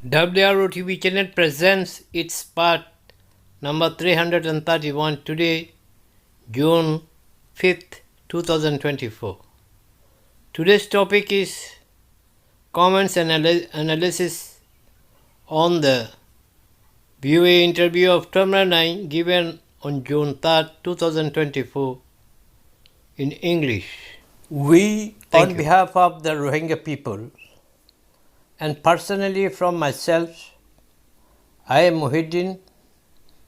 WRO TV channel presents its part number 331 today, June 5th, 2024. Today's topic is comments and analysis on the VOA interview of Terminal 9 given on June 3rd, 2024 in English. We, on behalf of the Rohingya people, and personally from myself, I am Muhyiddin,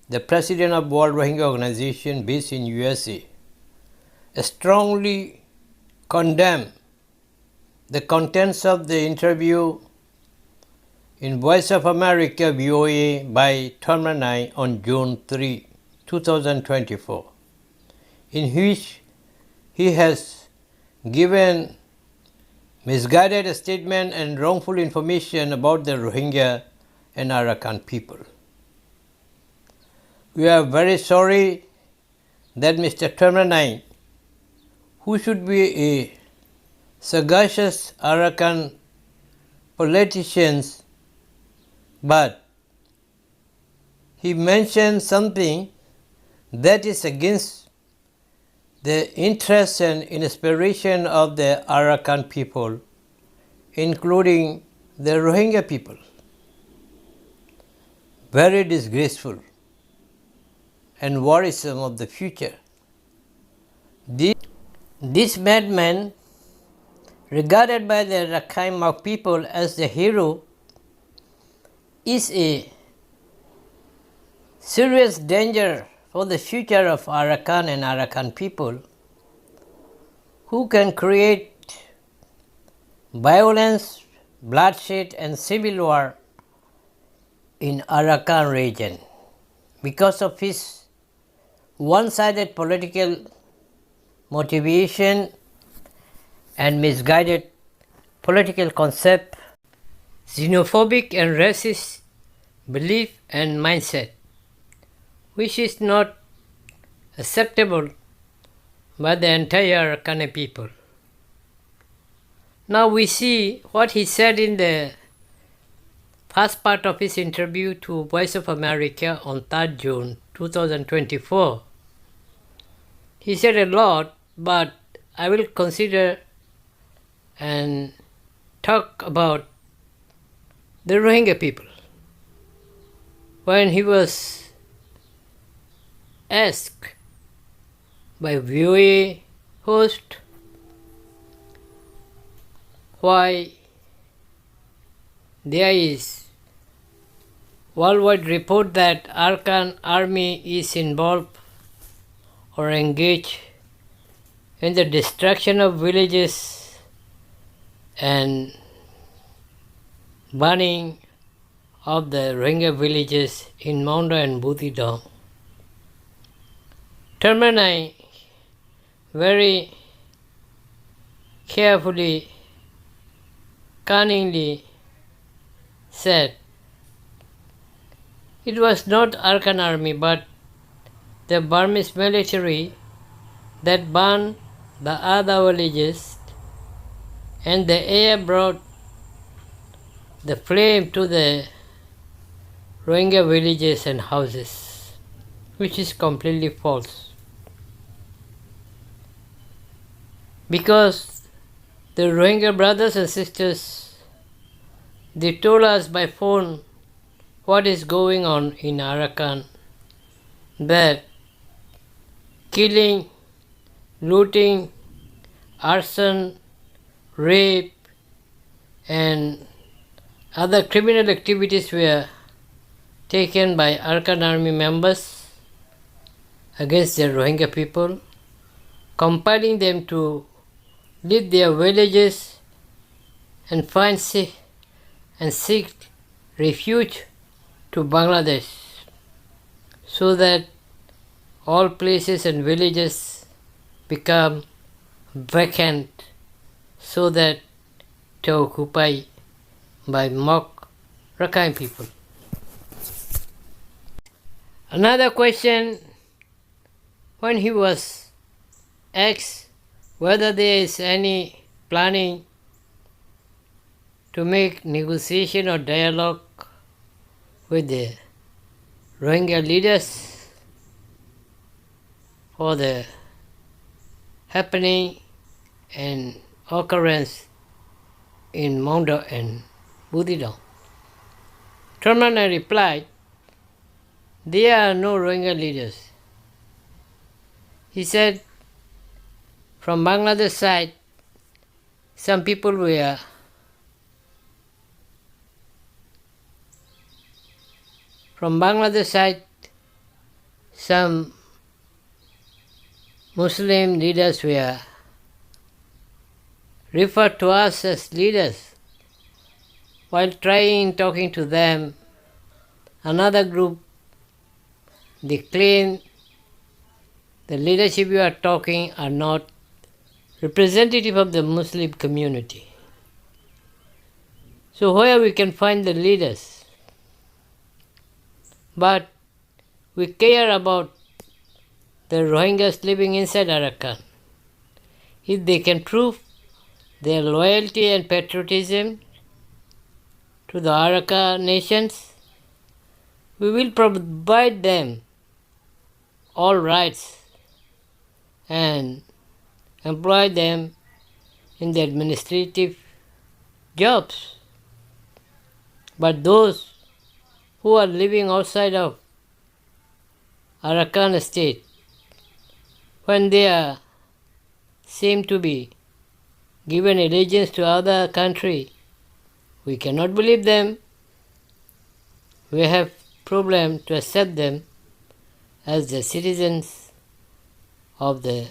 the president of World Rohingya Organization based in USA, strongly condemn the contents of the interview in Voice of America VOA by Terminal 9 on June 3, 2024, in which he has given misguided statement and wrongful information about the Rohingya and Arakan people. We are very sorry that Mr. Terminal 9, who should be a sagacious Arakan politician, but he mentioned something that is against the interest and inspiration of the Arakan people, including the Rohingya people. Very disgraceful and worrisome of the future. This madman, regarded by the Rakhine people as the hero, is a serious danger for the future of Arakan and Arakan people, who can create violence, bloodshed and civil war in Arakan region because of his one-sided political motivation and misguided political concept, xenophobic and racist belief and mindset, which is not acceptable by the entire Arakan people. Now we see what he said in the first part of his interview to Voice of America on 3rd June 2024. He said a lot, but I will consider and talk about the Rohingya people. When he was asked by VOA host why there is worldwide report that Arakan army is involved or engaged in the destruction of villages and burning of the Rohingya villages in Maunda and Butidong. Terminal 9 very carefully, cunningly said it was not Arakan army but the Burmese military that burned the other villages, and the air brought the flame to the Rohingya villages and houses, which is completely false. Because the Rohingya brothers and sisters, they told us by phone what is going on in Arakan, that killing, looting, arson, rape and other criminal activities were taken by Arakan army members against the Rohingya people, compelling them to leave their villages and seek refuge to Bangladesh, so that all places and villages become vacant, so that to occupy by mock Rakhine people. Another question, when he was asked whether there is any planning to make negotiation or dialogue with the Rohingya leaders for the happening and occurrence in Maunda and Budidong. Termana replied, "There are no Rohingya leaders." He said, from Bangladesh side, some people were some Muslim leaders were referred to us as leaders. While talking to them, another group, they claim the leadership you are talking are not representative of the Muslim community. So where we can find the leaders? But we care about the Rohingyas living inside Arakan. If they can prove their loyalty and patriotism to the Arakan nations, we will provide them all rights and employ them in the administrative jobs. But those who are living outside of Arakan state, when they are seem to be given allegiance to other country, we cannot believe them. We have problem to accept them as the citizens of the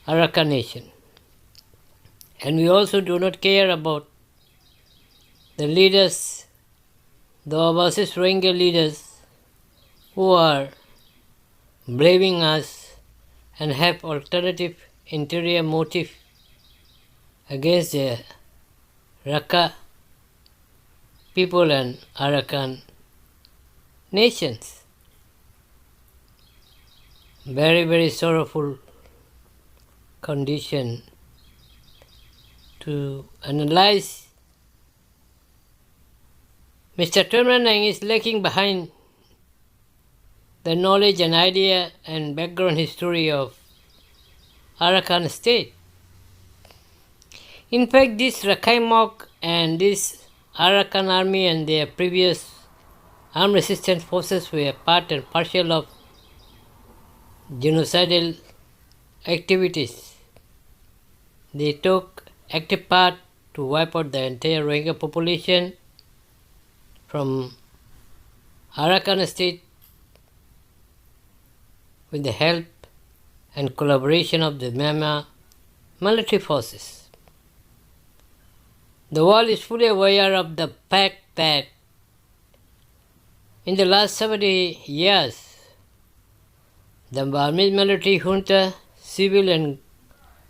Arakan nation. And we also do not care about the leaders, the overseas Rohingya leaders who are blaming us and have alternative interior motive against the Raka people and Arakan nations. Very, very sorrowful condition to analyze. Mr. Termanang is lacking behind the knowledge and idea and background history of Arakan state. In fact, this Rakhine Mok and this Arakan army and their previous armed resistance forces were part and parcel of genocidal activities. They took active part to wipe out the entire Rohingya population from Arakan state with the help and collaboration of the Myanmar military forces. The world is fully aware of the fact that in the last 70 years, the Burmese military junta, civil and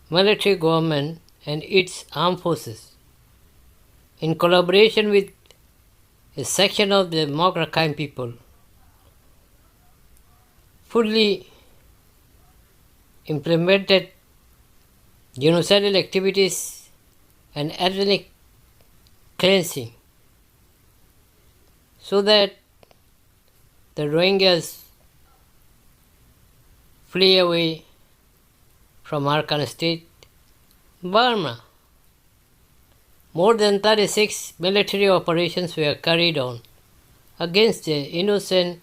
military government and its armed forces, in collaboration with a section of the Mok Rakhine people, fully implemented genocidal activities and ethnic cleansing so that the Rohingyas flee away from Arakan state, Burma. More than 36 military operations were carried on against the innocent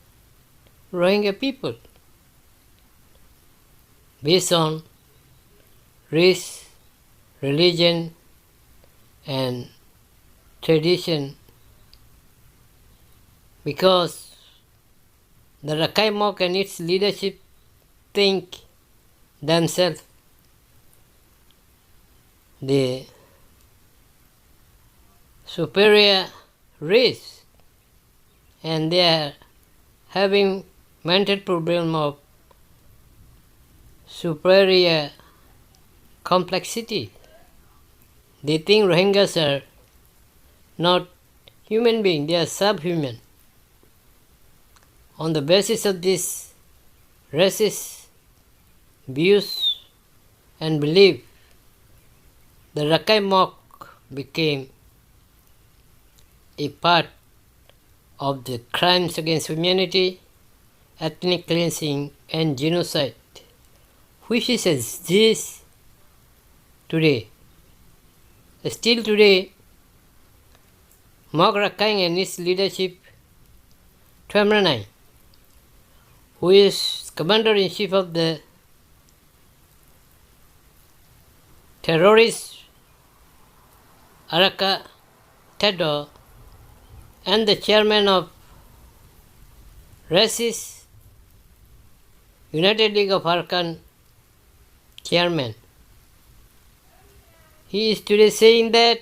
Rohingya people based on race, religion, and tradition, because the Rakhine Mok and its leadership think themselves the superior race, and they are having mental problem of superior complexity. They think Rohingyas are not human beings, they are subhuman. On the basis of this racist views and belief, the Rakhine Mok became a part of the crimes against humanity, ethnic cleansing, and genocide, which is exists today. Still today, MRAT and its leadership, TUEN, who is Commander-in-Chief of the terrorist ARAKAN, and the chairman of racist United League of ARAKAN chairman. He is today saying that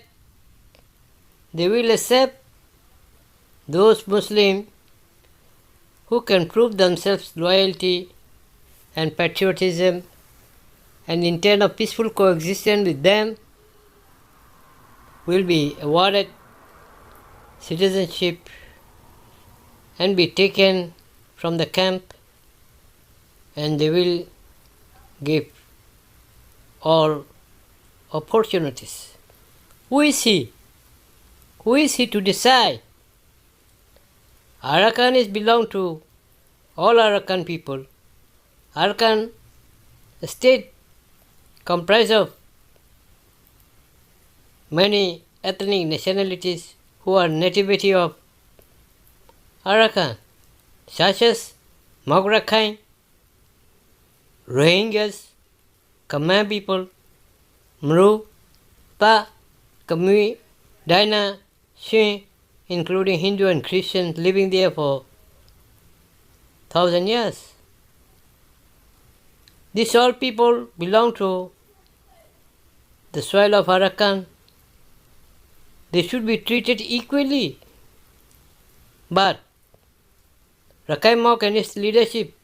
they will accept those Muslims who can prove themselves loyalty and patriotism and intent of peaceful coexistence with them will be awarded citizenship and be taken from the camp, and they will give all opportunities. Who is he? Who is he to decide? ARAKAN is belong to all ARAKAN people. ARAKAN state comprised of many ethnic nationalities who are nativity of ARAKAN, such as MRAT, Rohingyas, Khmer people, Mru, Pa, Khmer, Daina, Shin, including Hindu and Christians living there for 1,000 years. These all people belong to the soil of ARAKAN. They should be treated equally. But Rakhine Mok and its leadership,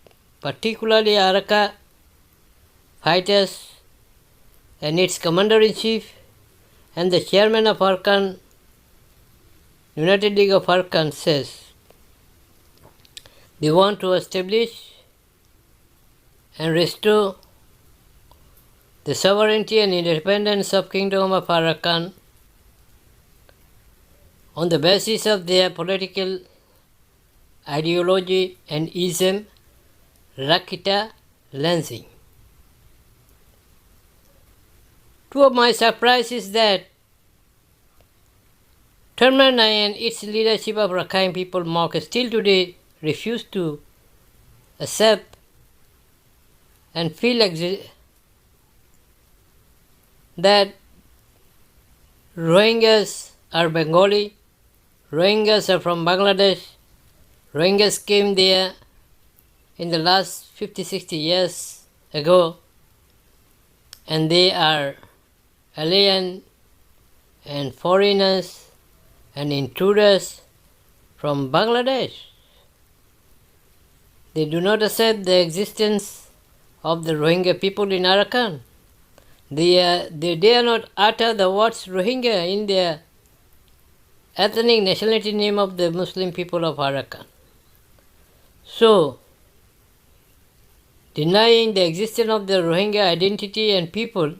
particularly ARAKAN fighters and its commander-in-chief and the chairman of ARAKAN, United League of ARAKAN, says they want to establish and restore the sovereignty and independence of Kingdom of ARAKAN on the basis of their political ideology and ism, Rakita Lansing. Two of my surprises is that TUEN and its leadership of Rakhine people Mok still today refuse to accept and feel that Rohingyas are Bengali, Rohingyas are from Bangladesh. Rohingyas came there in the last 50-60 years ago, and they are alien and foreigners and intruders from Bangladesh. They do not accept the existence of the Rohingya people in ARAKAN. They dare not utter the words Rohingya in their ethnic nationality name of the Muslim people of ARAKAN. So, denying the existence of the Rohingya identity and people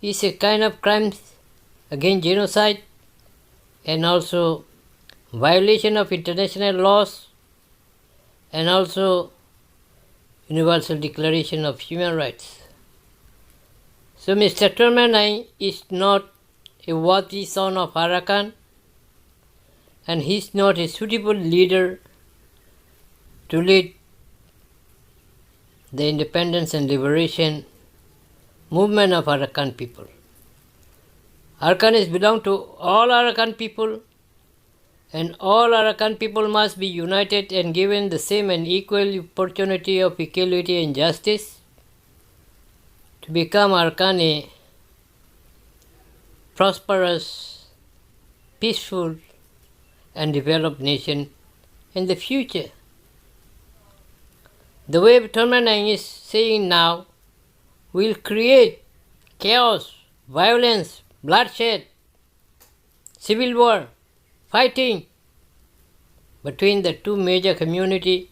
is a kind of crime against genocide and also violation of international laws and also Universal Declaration of Human Rights. So Mr. TUEN is not a worthy son of ARAKAN, and he is not a suitable leader to lead the independence and liberation movement of ARAKAN people. ARAKAN is belong to all ARAKAN people, and all ARAKAN people must be united and given the same and equal opportunity of equality and justice to become ARAKAN a prosperous, peaceful, and developed nation in the future. The way TUEN is saying now will create chaos, violence, bloodshed, civil war, fighting between the two major communities,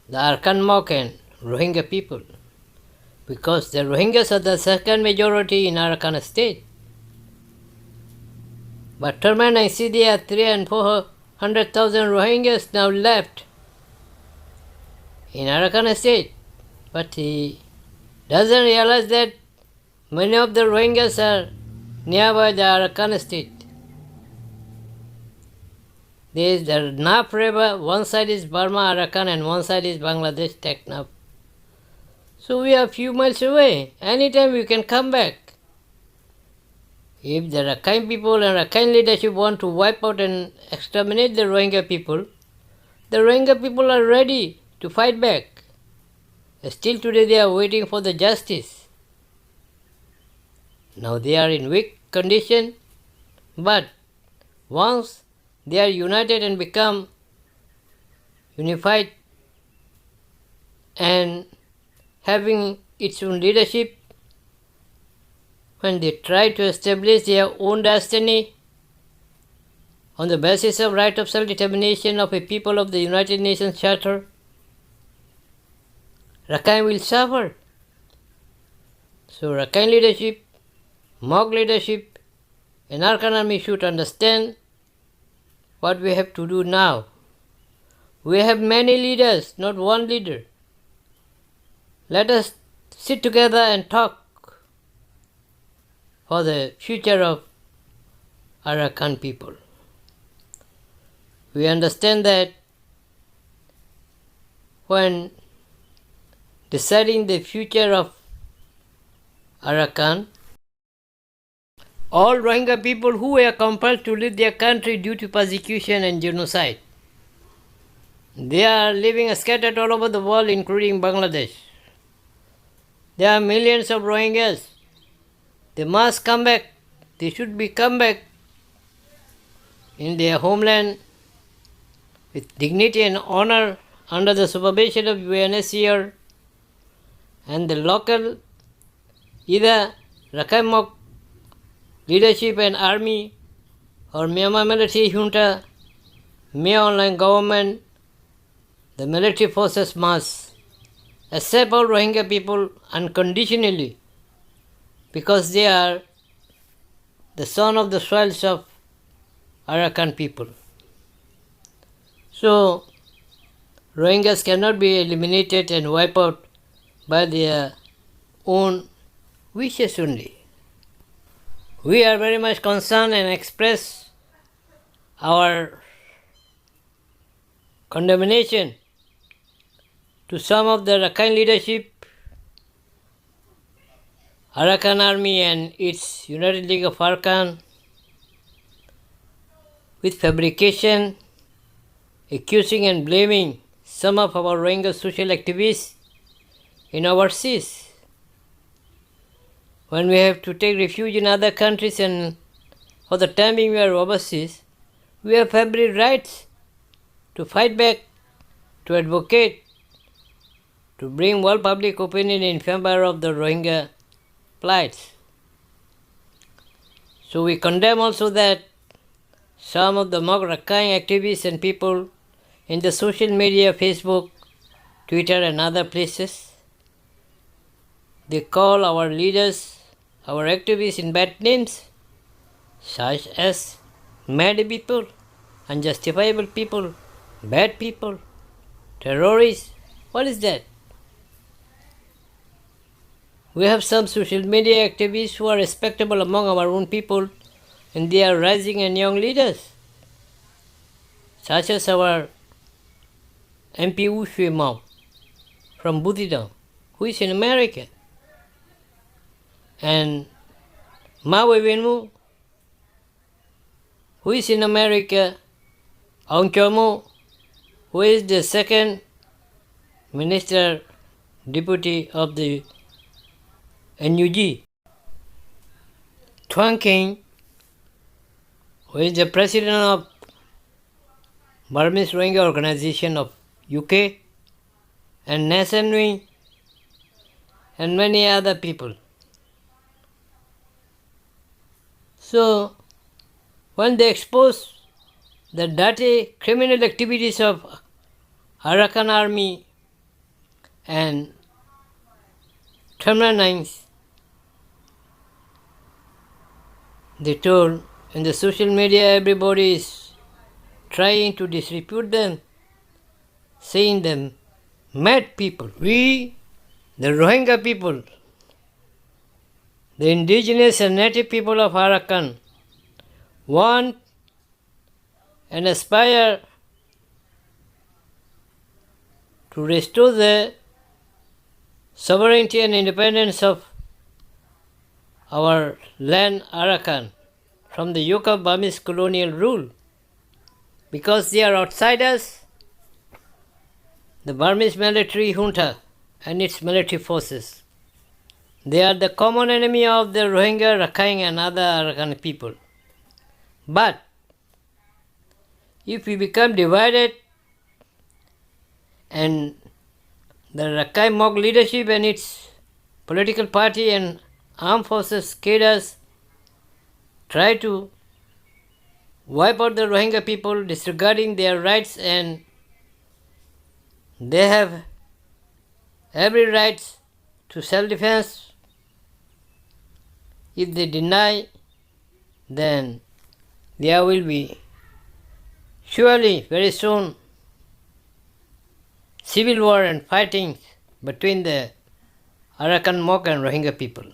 the ARAKAN Mok and Rohingya people, because the Rohingyas are the second majority in ARAKAN state. But TUEN see there are 3 and 4 100,000 Rohingyas now left in Arakan state. But he doesn't realize that many of the Rohingyas are nearby the Arakan state. There is the Naf River, one side is Burma, Arakan, and one side is Bangladesh, Teknaf. So we are a few miles away. Anytime we can come back. If the Rakhine people and Rakhine leadership want to wipe out and exterminate the Rohingya people are ready to fight back. Still today they are waiting for the justice. Now they are in weak condition, but once they are united and become unified and having its own leadership, when they try to establish their own destiny on the basis of right of self-determination of a people of the United Nations Charter, Rakhine will suffer. So Rakhine leadership, MOG leadership, and Arakan army should understand what we have to do now. We have many leaders, not one leader. Let us sit together and talk for the future of Arakan people. We understand that when deciding the future of Arakan, all Rohingya people who were compelled to leave their country due to persecution and genocide, they are living scattered all over the world, including Bangladesh. There are millions of Rohingyas. They must come back. They should be come back in their homeland with dignity and honor under the supervision of UNHCR and the local, either Rakhine MOG leadership and army or Myanmar military junta, Myanmar online government. The military forces must accept all Rohingya people unconditionally because they are the son of the soils of Arakan people. So Rohingyas cannot be eliminated and wiped out by their own wishes only. We are very much concerned and express our condemnation to some of the Rakhine leadership, Arakan army and its United League of Arakan with fabrication, accusing and blaming some of our Rohingya social activists in overseas. When we have to take refuge in other countries and for the time being we are overseas, we have every right to fight back, to advocate, to bring world public opinion in favor of the Rohingya plight. So we condemn also that some of the MOG Rakhine activists and people in the social media, Facebook, Twitter and other places, they call our leaders, our activists in bad names, such as mad people, unjustifiable people, bad people, terrorists. What is that? We have some social media activists who are respectable among our own people and they are rising and young leaders, such as our MP Wu Shui Mao from Budidam, who is in America, and Ma Wenmu, who is in America, Aung Chomo, who is the second minister deputy of the NUG, TUEN King, who is the president of Burmese Rohingya organization of UK, and Nathan Wing, and many other people. So, when they expose the dirty criminal activities of Arakan army and Terminal 9, they told in the social media everybody is trying to disrepute them, saying them mad people. We, the Rohingya people, the indigenous and native people of ARAKAN, want and aspire to restore the sovereignty and independence of our land ARAKAN from the yoke of Burmese colonial rule. Because they are outsiders, the Burmese military junta and its military forces. They are the common enemy of the Rohingya, Rakhine and other ARAKAN people. But if we become divided and the Rakhine Mok leadership and its political party and armed forces cadres try to wipe out the Rohingya people, disregarding their rights, and they have every right to self-defense. If they deny, then there will be surely very soon civil war and fighting between the Arakan Mok and Rohingya people.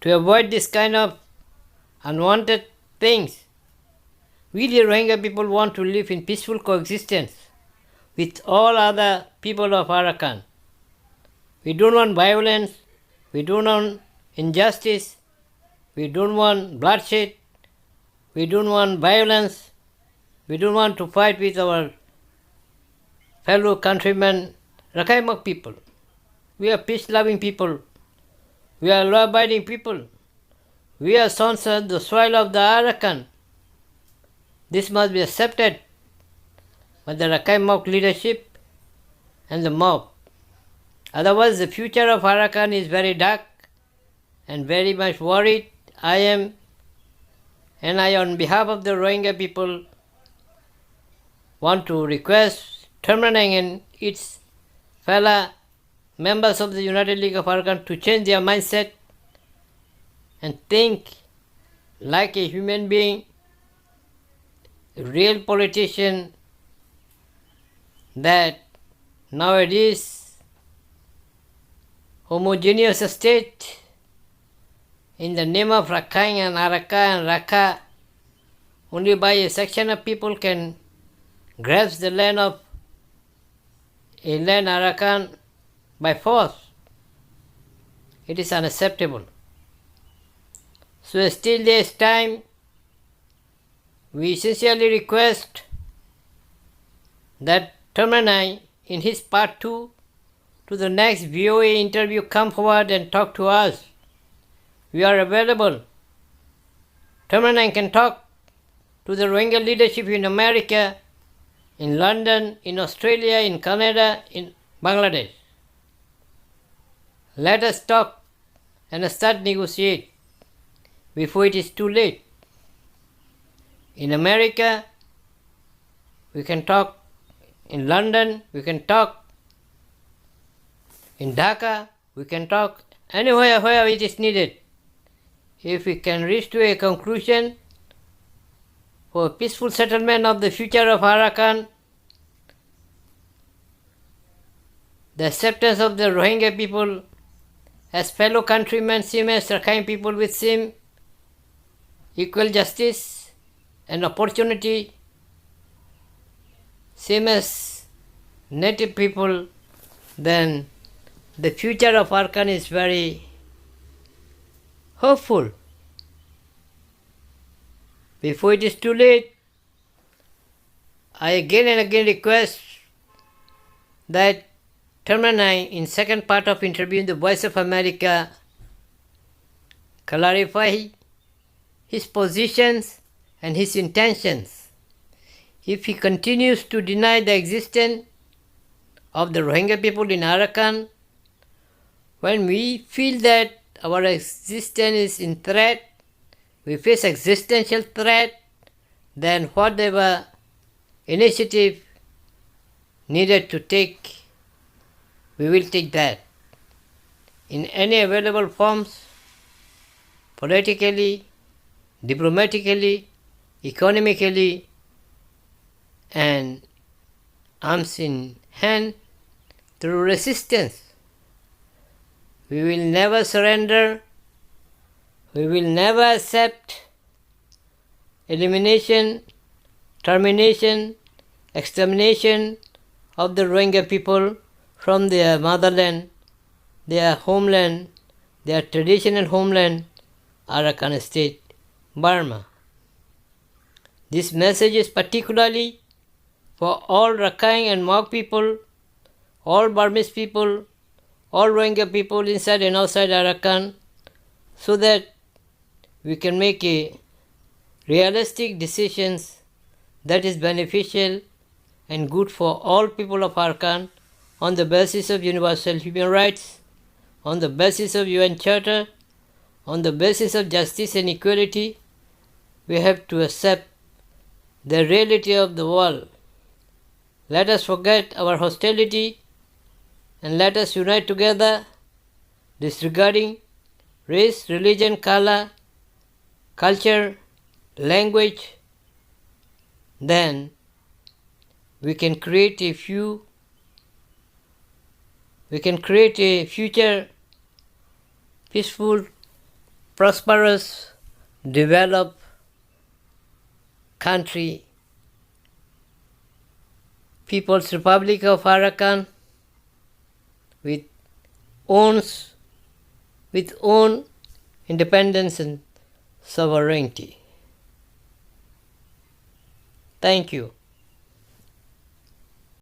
To avoid this kind of unwanted things, we the Rohingya people want to live in peaceful coexistence with all other people of Arakan. We don't want violence, we don't want injustice, we don't want bloodshed, we don't want violence, we don't want to fight with our fellow countrymen, Rakhine Mok people. We are peace-loving people. We are law-abiding people. We are sons of the soil of the Arakan. This must be accepted by the Rakhine Mok leadership and the mob. Otherwise, the future of Arakan is very dark and very much worried. I am, and I, on behalf of the Rohingya people, want to request TUEN and its fellow members of the United League of Arakan to change their mindset and think like a human being, a real politician, that nowadays homogeneous state in the name of Rakhine and Araka and Rakha, only by a section of people can grasp the land of a land Arakan by force. It is unacceptable. So still there is time. We sincerely request that TUEN in his part 2 to the next VOA interview come forward and talk to us. We are available. TUEN can talk to the Rohingya leadership in America, in London, in Australia, in Canada, in Bangladesh. Let us talk and start negotiate before it is too late. In America, we can talk. In London, we can talk. In Dhaka, we can talk. Anywhere where it is needed. If we can reach to a conclusion for a peaceful settlement of the future of Arakan, the acceptance of the Rohingya people as fellow countrymen, same as Rakhine people with same equal justice and opportunity, same as native people, then the future of Arakan is very hopeful. Before it is too late, I again and again request that TUEN in second part of interview in the Voice of America clarify his positions and his intentions. If he continues to deny the existence of the Rohingya people in Arakan, when we feel that our existence is in threat, we face existential threat, then whatever initiative needed to take, we will take that in any available forms, politically, diplomatically, economically, and arms in hand through resistance. We will never surrender. We will never accept elimination, termination, extermination of the Rohingya people from their motherland, their homeland, their traditional homeland, Arakan state, Burma. This message is particularly for all Rakhine and Mok people, all Burmese people, all Rohingya people inside and outside Arakan, so that we can make a realistic decisions that is beneficial and good for all people of Arakan on the basis of universal human rights, on the basis of UN Charter, on the basis of justice and equality. We have to accept the reality of the world. Let us forget our hostility and let us unite together, disregarding race, religion, color, culture, language. Then we can create a future peaceful, prosperous, developed country, People's Republic of Arakan, with own independence and sovereignty. Thank you.